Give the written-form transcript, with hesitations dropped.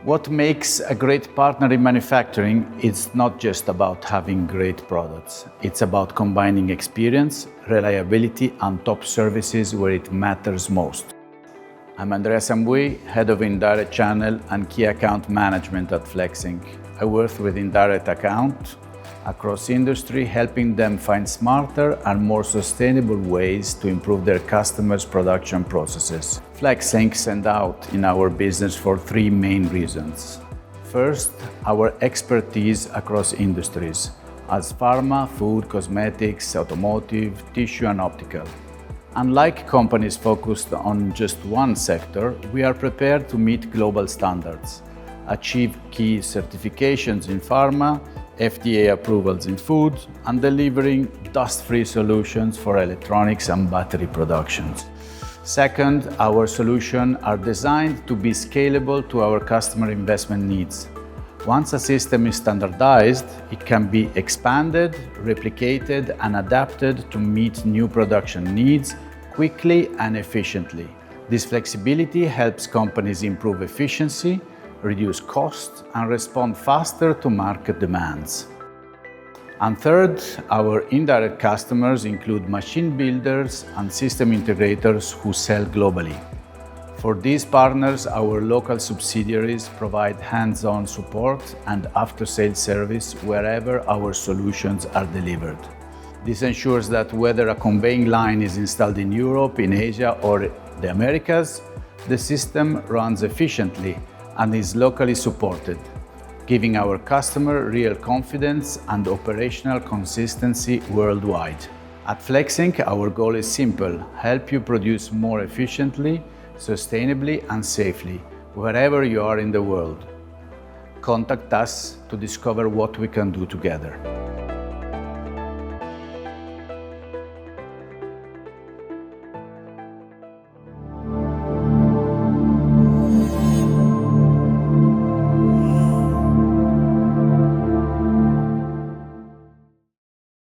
What makes a great partner in manufacturing is not just about having great products. It's about combining experience, reliability, and top services where it matters most. I'm Andrea Sambui, Head of Indirect Channel and Key Account Management at FlexLink. I work with indirect account across industry, helping them find smarter and more sustainable ways to improve their customers' production processes. FlexLink stands out in our business for three main reasons. First, our expertise across industries, as pharma, food, cosmetics, automotive, tissue, and optical. Unlike companies focused on just one sector, we are prepared to meet global standards, achieve key certifications in pharma, FDA approvals in food, and delivering dust-free solutions for electronics and battery productions. Second, our solutions are designed to be scalable to our customer investment needs. Once a system is standardized, it can be expanded, replicated, and adapted to meet new production needs quickly and efficiently. This flexibility helps companies improve efficiency, reduce costs, and respond faster to market demands. And third, our indirect customers include machine builders and system integrators who sell globally. For these partners, our local subsidiaries provide hands-on support and after-sales service wherever our solutions are delivered. This ensures that whether a conveying line is installed in Europe, in Asia, or the Americas, the system runs efficiently and is locally supported, giving our customer real confidence and operational consistency worldwide. At FlexLink, our goal is simple: help you produce more efficiently, sustainably, and safely, wherever you are in the world. Contact us to discover what we can do together.